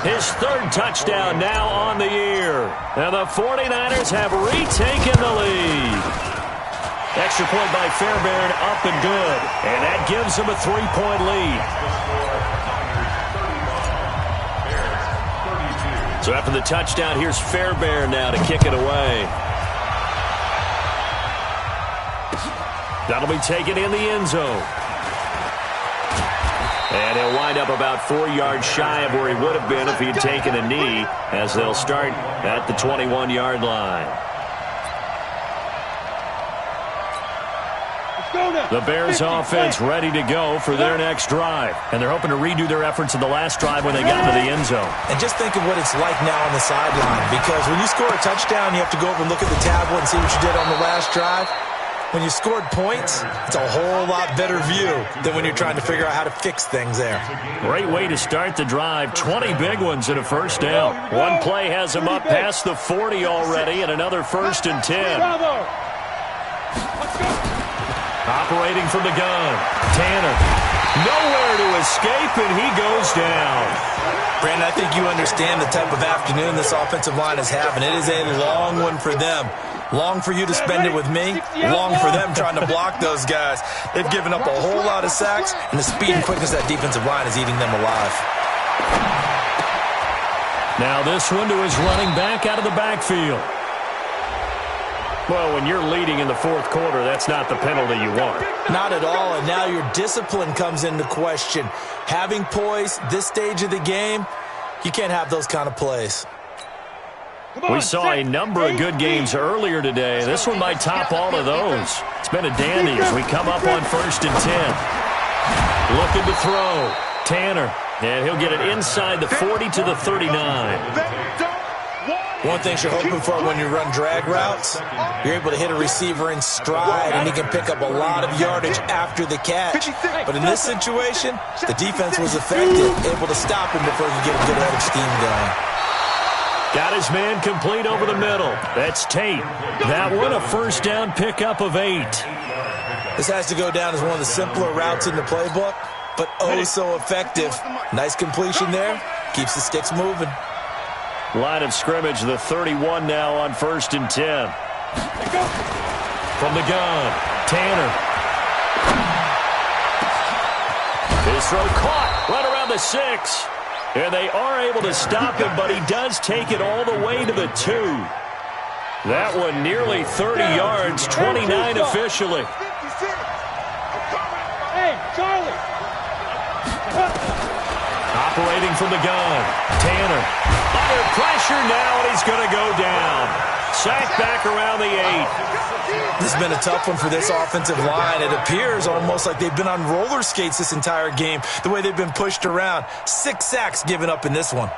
his 3rd touchdown now on the year. And the 49ers have retaken the lead. Extra point by Fairbairn, up and good. And that gives them a 3-point lead. So after the touchdown, here's Fairbairn now to kick it away. That'll be taken in the end zone. And he'll wind up about 4 yards shy of where he would have been if he had taken a knee, as they'll start at the 21-yard line. The Bears offense ready to go for their next drive. And they're hoping to redo their efforts in the last drive when they got into the end zone. And just think of what it's like now on the sideline, because when you score a touchdown, you have to go over and look at the tablet and see what you did on the last drive. when you scored points, it's a whole lot better view than when you're trying to figure out how to fix things there. Great way to start the drive. 20 big ones and a first down. One play has them up past the 40 already, and another 1st and 10. Operating from the gun, Tanner. Nowhere to escape, and he goes down. Brandon, I think you understand the type of afternoon this offensive line is having. It is a long one for them. Long for you to spend it with me. Long for them trying to block those guys. They've given up a whole lot of sacks, and the speed and quickness of that defensive line is eating them alive. Now this one to his running back out of the backfield. Well, when you're leading in the 4th quarter, that's not the penalty you want. Not at all, and now your discipline comes into question. Having poise this stage of the game, you can't have those kind of plays. We saw a number of good games earlier today. This one might top all of those. It's been a dandy as we come up on 1st and 10. Looking to throw. Tanner. And he'll get it inside the 40 to the 39. One thing you're hoping for when you run drag routes, you're able to hit a receiver in stride, and he can pick up a lot of yardage after the catch. But in this situation, the defense was effective, able to stop him before he could get a good head of steam going. Got his man complete over the middle. That's Tate. That one, a first down pickup of 8. This has to go down as one of the simpler routes in the playbook, but oh so effective. Nice completion there. Keeps the sticks moving. Line of scrimmage, the 31 now on 1st and 10. From the gun, Tanner. His throw caught right around the 6. And they are able to stop him, but he does take it all the way to the 2. That one nearly 30 yards, 29 officially. Hey, Charlie! Operating from the gun, Tanner. Under pressure now, and he's going to go down. Sacked back around the 8. This has been a tough one for this offensive line. It appears almost like they've been on roller skates this entire game, the way they've been pushed around. 6 sacks given up in this one.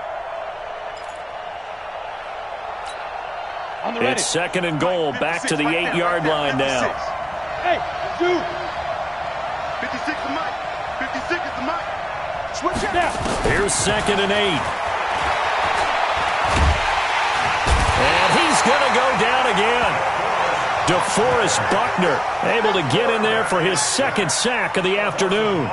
It's 2nd and goal, back to the 8-yard line now. Hey, dude! 56 is Mike. 56 is the Mike. Switch it out. Here's 2nd and 8. And he's going to go down again. DeForest Buckner able to get in there for his 2nd sack of the afternoon.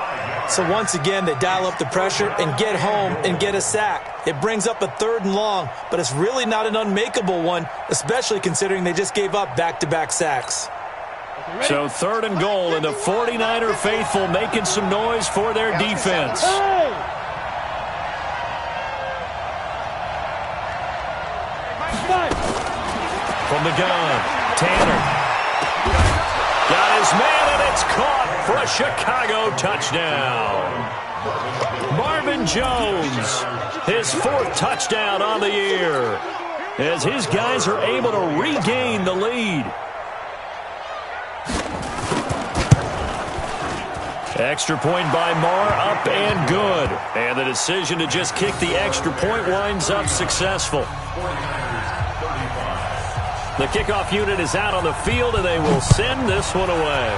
So once again, they dial up the pressure and get home and get a sack. It brings up a 3rd and long, but it's really not an unmakeable one, especially considering they just gave up back-to-back sacks. So 3rd and goal, and the 49er faithful making some noise for their defense. From the gun, Tanner. Got his man, and it's caught for a Chicago touchdown. Marvin Jones, his 4th touchdown on the year, as his guys are able to regain the lead. Extra point by Marr, up and good. And the decision to just kick the extra point winds up successful. The kickoff unit is out on the field, and they will send this one away.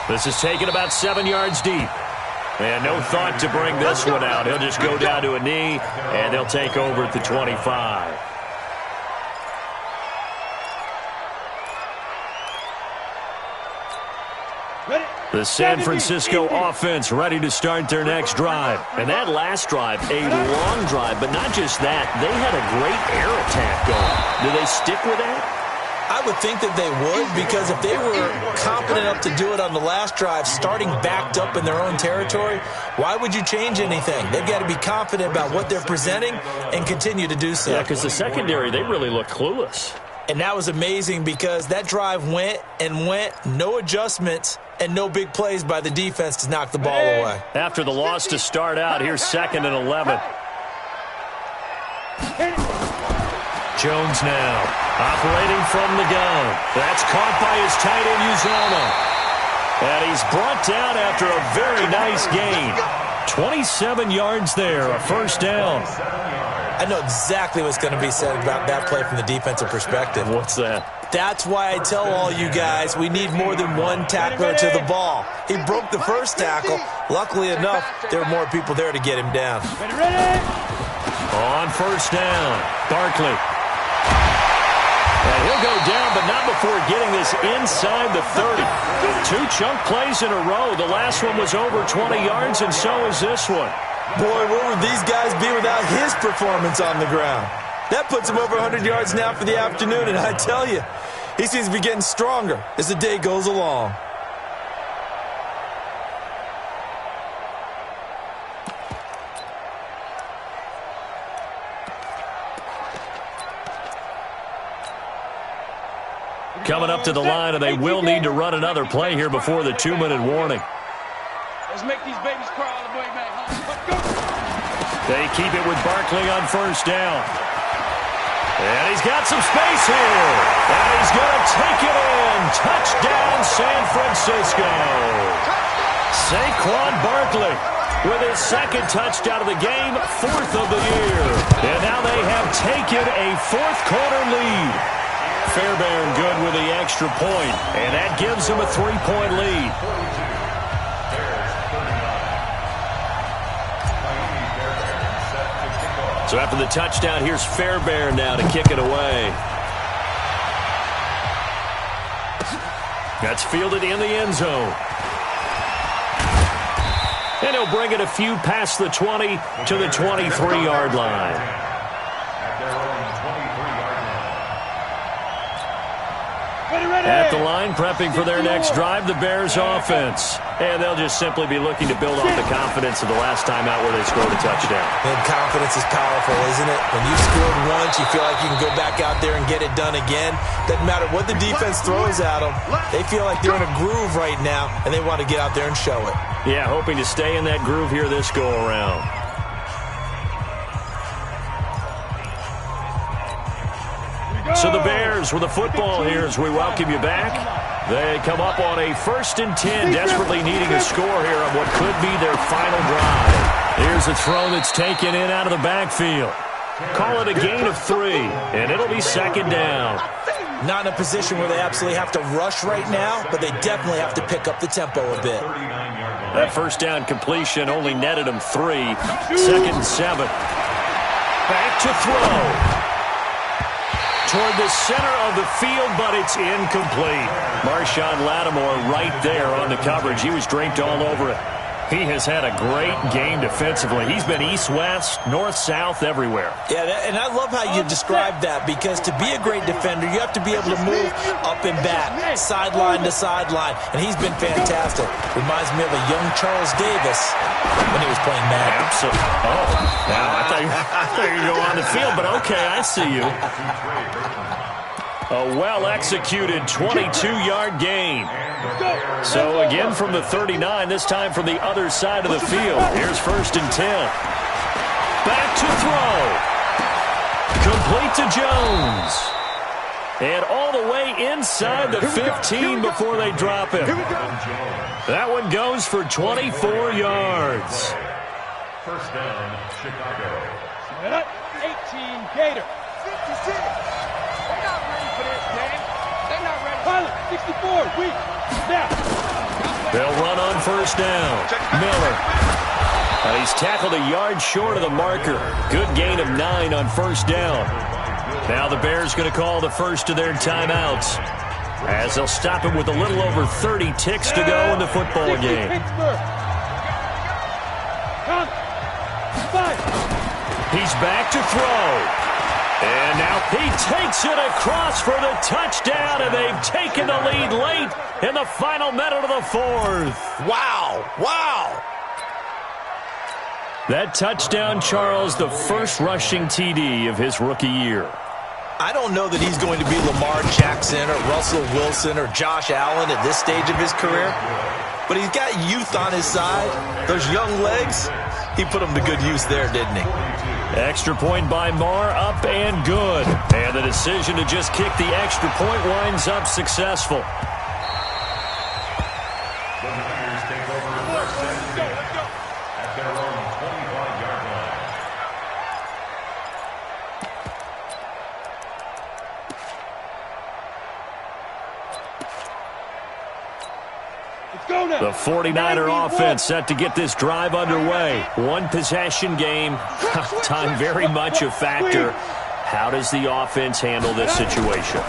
This is taken about 7 yards deep. And no thought to bring this one out. He'll just go down to a knee, and they'll take over at the 25. The San Francisco offense ready to start their next drive. And that last drive, a long drive, but not just that. They had a great air attack going. Do they stick with that? I would think that they would, because if they were confident enough to do it on the last drive, starting backed up in their own territory, why would you change anything? They've got to be confident about what they're presenting and continue to do so. Yeah, because the secondary, they really looked clueless. And that was amazing because that drive went and went, no adjustments, and no big plays by the defense to knock the ball away. After the loss to start out, here's 2nd and 11. Jones now, operating from the gun. That's caught by his tight end, Uzomah. And he's brought down after a very nice gain. 27 yards there, a first down. I know exactly what's going to be said about that play from the defensive perspective. What's that? That's why I tell all you guys we need more than one tackler to the ball. He broke the first tackle. Luckily enough, there were more people there to get him down. Ready? On first down, Barkley. And he'll go down, but not before getting this inside the 30. 2 chunk plays in a row. The last one was over 20 yards, and so is this one. Boy, where would these guys be without his performance on the ground? That puts him over 100 yards now for the afternoon, and I tell you, he seems to be getting stronger as the day goes along. Coming up to the line, and they will need to run another play here before the 2-minute warning. Let's make these babies cry all the way back. Let's go. They keep it with Barkley on first down. And he's got some space here. And he's going to take it in. Touchdown, San Francisco. Saquon Barkley with his 2nd touchdown of the game, 4th of the year. And now they have taken a 4th-quarter lead. Fairbairn good with the extra point, and that gives him a 3-point lead. So after the touchdown, here's Fairbairn now to kick it away. That's fielded in the end zone. And he'll bring it a few past the 20 to the 23-yard line. At the line, prepping for their next drive, the Bears offense. And they'll just simply be looking to build off the confidence of the last time out where they scored a touchdown. And confidence is powerful, isn't it? When you've scored once, you feel like you can go back out there and get it done again. Doesn't matter what the defense throws at them. They feel like they're in a groove right now, and they want to get out there and show it. Yeah, hoping to stay in that groove here this go-around. So the Bears with the football here as we welcome you back. They come up on a 1st and 10, desperately needing a score here on what could be their final drive. Here's a throw that's taken in out of the backfield. Call it a gain of 3, and it'll be 2nd down. Not in a position where they absolutely have to rush right now, but they definitely have to pick up the tempo a bit. That first down completion only netted them 3. 2nd and 7. Back to throw. Toward the center of the field, but it's incomplete. Marshawn Lattimore right there on the coverage. He was draped all over it. He has had a great game defensively. He's been east-west, north-south, everywhere. Yeah, and I love how you describe that, because to be a great defender, you have to be able to move up and back, sideline to sideline, and he's been fantastic. Reminds me of a young Charles Davis when he was playing Madden. Absolutely. Oh, now I thought you were going on the field, but okay, I see you. A well-executed 22-yard gain. So again from the 39, this time from the other side of the field. Here's 1st and 10. Back to throw. Complete to Jones. And all the way inside the 15 before they drop him. That one goes for 24 yards. 1st down, Chicago. 18 Gator. 56. They're not ready for this, man. They're not ready. Pilot, 64, weak. Now. They'll run on 1st down. Miller. He's tackled a yard short of the marker. Good gain of 9 on 1st down. Now the Bears going to call the first of their timeouts, as they'll stop him with a little over 30 ticks to go in the football game. He's back to throw. And now he takes it across for the touchdown, and they've taken the lead late in the final minute of the 4th. Wow. Wow. That touchdown, Charles, the first rushing TD of his rookie year. I don't know that he's going to be Lamar Jackson or Russell Wilson or Josh Allen at this stage of his career, but he's got youth on his side. Those young legs, he put them to good use there, didn't he? Extra point by Marr, up and good. And the decision to just kick the extra point winds up successful. The Niners take over 1st and 10 at their own 25-yard line. The 49er offense set to get this drive underway. One possession game. Time very much a factor. How does the offense handle this situation?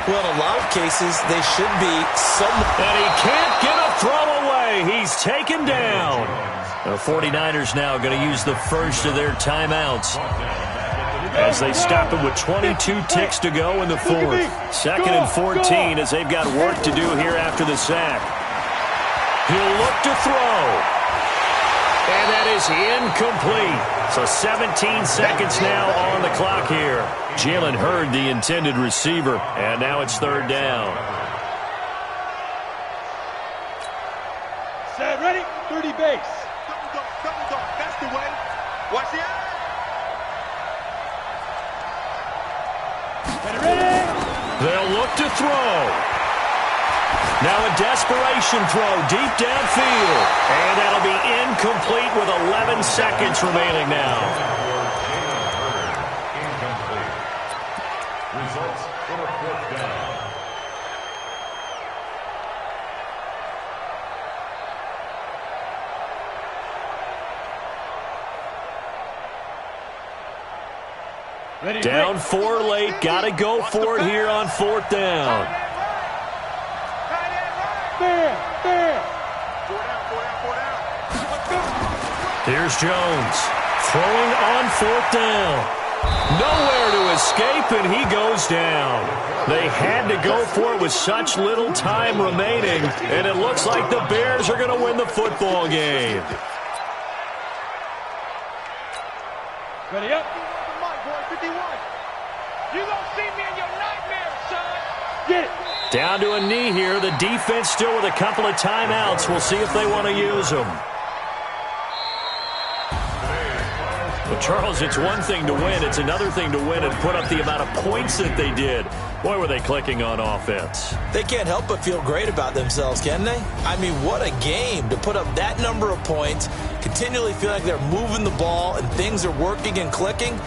Well, in a lot of cases, they should be somewhat. And he can't get a throw away. He's taken down. The 49ers now going to use the first of their timeouts as they stop it with 22 ticks to go in the fourth. 2nd and 14 as they've got work to do here after the sack. He'll look to throw. And that is incomplete. So 17 seconds now on the clock here. Jalen Hurd, the intended receiver, and now it's 3rd down. Set, ready? 30 base. Double dog. That's the way. Watch the eye. Ready? They'll look to throw. Now a desperation throw deep downfield. And that'll be incomplete with 11 seconds remaining now. Incomplete. Results on a 4th down. Ready, Down 4 late. Got to go for it here on 4th down. There. 4 down. Here's Jones throwing on 4th down. Nowhere to escape, and he goes down. They had to go for it with such little time remaining, and it looks like the Bears are going to win the football game. Ready up. You gonna see me in your nightmares, son. Get it. Down to a knee here. The defense still with a couple of timeouts. We'll see if they want to use them. But, Charles, it's one thing to win. It's another thing to win and put up the amount of points that they did. Boy, were they clicking on offense. They can't help but feel great about themselves, can they? I mean, what a game to put up that number of points, continually feel like they're moving the ball and things are working and clicking.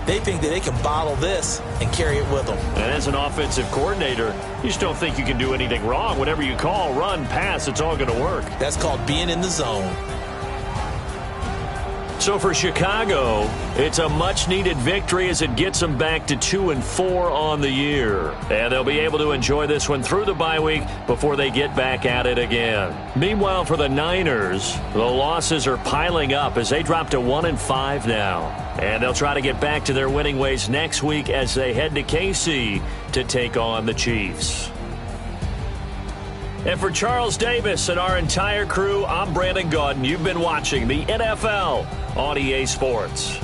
They think that they can bottle this and carry it with them. And as an offensive coordinator, you just don't think you can do anything wrong. Whatever you call, run, pass, it's all going to work. That's called being in the zone. So for Chicago, it's a much-needed victory as it gets them back to 2-4 on the year. And they'll be able to enjoy this one through the bye week before they get back at it again. Meanwhile, for the Niners, the losses are piling up as they drop to 1-5 now. And they'll try to get back to their winning ways next week as they head to KC to take on the Chiefs. And for Charles Davis and our entire crew, I'm Brandon Gaudin. You've been watching the NFL on EA Sports.